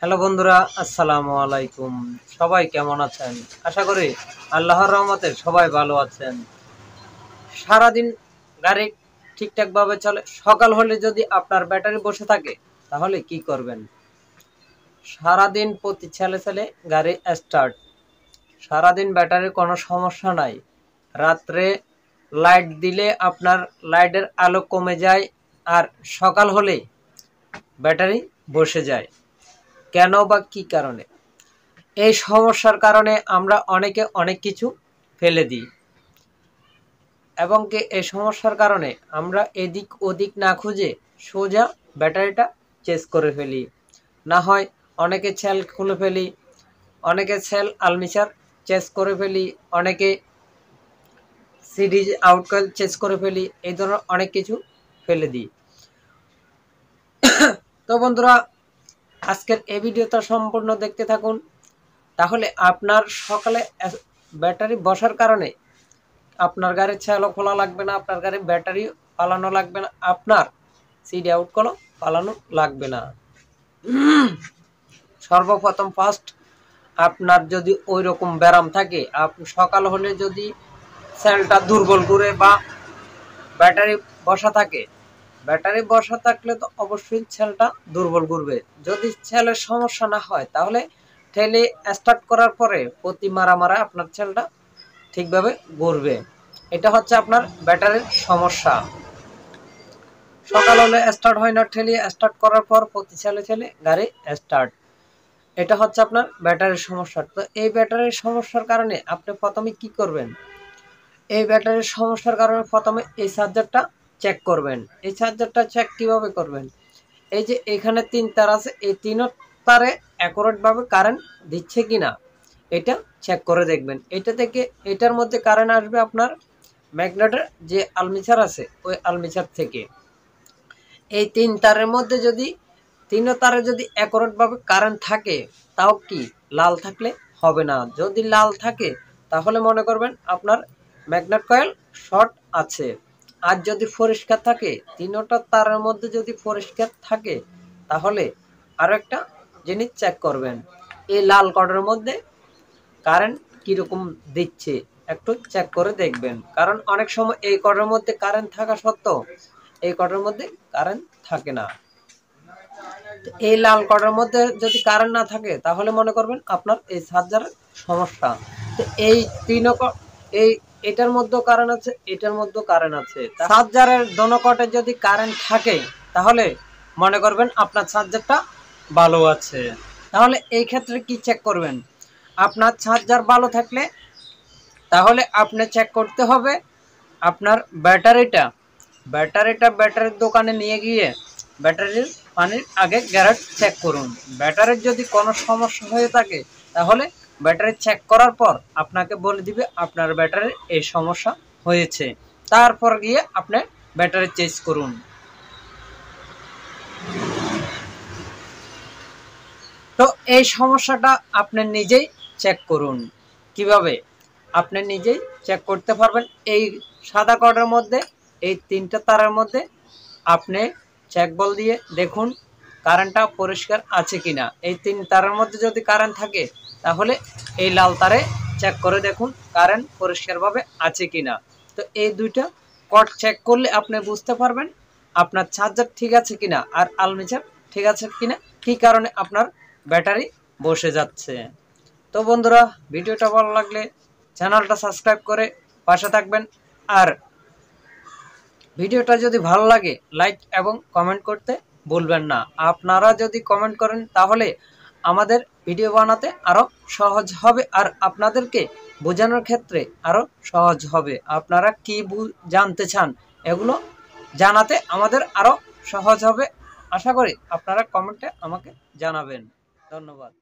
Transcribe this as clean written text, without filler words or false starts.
Hello বন্ধুরা, আসসালামু আলাইকুম। সবাই কেমন আছেন? আশা করি আল্লাহর রহমতে সবাই ভালো আছেন। সারাদিন গাড়ি ঠিকঠাক ভাবে চলে, সকাল হলে যদি আপনার ব্যাটারি বসে থাকে তাহলে কি করবেন? সারাদিন প্রতি ছেলে ছেলে গাড়ি স্টার্ট, সারাদিন ব্যাটারির কোনো সমস্যা নাই। রাত্রে লাইট দিলে আপনার লাইটের আলো কমে যায়, আর সকাল হলে ব্যাটারি বসে যায়। কেন বা কি কারণে? এই সমস্যার কারণে আমরা অনেকে অনেক কিছু ফেলে দিই, এবং কি এই সমস্যার কারণে আমরা এদিক ওদিক না খুঁজে সোজা ব্যাটারিটা চেঞ্জ করে ফেলি। না হয় অনেকে সেল খুলে ফেলি, অনেকে সেল আলমিচার চেঞ্জ করে ফেলি, অনেকে সিরিজ আউট কয়েল চেঞ্জ করে ফেলি, এই ধরনের অনেক কিছু ফেলে দিই। তো বন্ধুরা, আজকের এই ভিডিওটা সম্পূর্ণ দেখতে থাকুন, তাহলে আপনার সকালে ব্যাটারি বসার কারণে আপনার গাড়ির সেলও খোলা লাগবে না, আপনার গাড়ির ব্যাটারি পালানো লাগবে না, আপনার সিডি আউট কলও পালানো লাগবে না। সর্বপ্রথম ফার্স্ট, আপনার যদি ওই রকম ব্যারাম থাকে, সকাল হলে যদি সেলটা দুর্বল করে বা ব্যাটারি বসা থাকে, ব্যাটারি বসা থাকলে তো অবশ্যই সেলটা দুর্বল করবে। যদি সেলের সমস্যা না হয় তাহলে ঠেলে স্টার্ট করার পরে প্রতি মারা আপনার সেলটা ঠিকভাবে ঘুরবে। এটা হচ্ছে আপনার ব্যাটারির সমস্যা। সকাল হলে স্টার্ট হয় না, ঠেলিয়ে স্টার্ট করার পর প্রতি ছেলে গাড়ি স্টার্ট, এটা হচ্ছে আপনার ব্যাটারির সমস্যা। তো এই ব্যাটারির সমস্যার কারণে আপনি প্রথমে কি করবেন? এই ব্যাটারির সমস্যার কারণে প্রথমে এই চার্জারটা চেক করবেন। এই চার্জারটা চেক কিভাবে করবেন? এই যে এখানে 3 তার আছে, এই 3 তারে অ্যাকুরেট ভাবে কারেন্ট দিচ্ছে কিনা এটা চেক করে দেখবেন। এটা থেকে এটার মধ্যে কারেন্ট আসবে আপনার ম্যাগনেটের যে আর্মেচার আছে ওই আর্মেচার থেকে। এই 3 তারের মধ্যে যদি 3 তারে যদি অ্যাকুরেট ভাবে কারেন্ট থাকে, তাও কি লাল থাকলে হবে না। যদি লাল থাকে তাহলে মনে করবেন আপনার ম্যাগনেট কয়েল শর্ট আছে। আর যদি পরিষ্কার থাকে, 3টা তারের মধ্যে যদি পরিষ্কার থাকে, তাহলে আরো একটা জিনিস চেক করবেন। এই লাল কর্ডের মধ্যে কারেন্ট কিরকম দিচ্ছে একটু চেক করে দেখবেন, কারণ অনেক সময় এই কর্ডের মধ্যে কারেন্ট থাকা সত্ত্বেও এই কর্ডের মধ্যে কারেন্ট থাকে না। এই লাল কর্ডের মধ্যে যদি কারেন্ট না থাকে তাহলে মনে করবেন আপনার এই চার্জারের সমস্যা। তো এই এই এটার মধ্যেও কারেন্ট আছে, এটার মধ্যেও কারেন্ট আছে। চার্জারের দোনো কর্ডে যদি কারেন্ট থাকে তাহলে মনে করবেন আপনার চার্জারটা ভালো আছে। তাহলে এই ক্ষেত্রে কি চেক করবেন? আপনার চার্জার ভালো থাকলে তাহলে আপনি চেক করতে হবে আপনার ব্যাটারির দোকানে নিয়ে গিয়ে ব্যাটারির পানির আগে গ্যারেজ চেক করুন। ব্যাটারির যদি কোনো সমস্যা হয়ে থাকে তাহলে ব্যাটারি চেক করার পর আপনাকে বলে দিবে আপনার ব্যাটারির এই সমস্যা হয়েছে, তারপর গিয়ে আপনি ব্যাটারি চেঞ্জ করুন। তো এই সমস্যাটা আপনি নিজেই চেক করুন। কিভাবে আপনি নিজেই চেক করতে পারবেন? এই সাদা কর্ডের মধ্যে এই 3টা তারের মধ্যে আপনি চেক বল দিয়ে দেখুন কারেন্টটা পরিষ্কার আছে কিনা। এই 3 তারের মধ্যে যদি কারেন্ট থাকে তাহলে এই লাল তারে চেক করে দেখুন কারেন্ট পরিষ্কারভাবে আছে কিনা। তো এই দুইটা কর্ড চেক করলে আপনি বুঝতে পারবেন আপনার চার্জার ঠিক আছে কিনা আর আর্মেচার ঠিক আছে কিনা, কি কারণে আপনার ব্যাটারি বসে যাচ্ছে। তো বন্ধুরা, ভিডিওটা ভালো লাগলে চ্যানেলটা সাবস্ক্রাইব করে পাশে থাকবেন। আর ভিডিওটা যদি ভালো লাগে লাইক এবং কমেন্ট করতে ভুলবেন না। আপনারা যদি কমেন্ট করেন তাহলে আমাদের ভিডিও বানাতে আরও সহজ হবে, আর আপনাদেরকে বোঝানোর ক্ষেত্রে আরও সহজ হবে। আপনারা কি জানতে চান এগুলো জানাতে আমাদের আরও সহজ হবে। আশা করি আপনারা কমেন্টে আমাকে জানাবেন। ধন্যবাদ।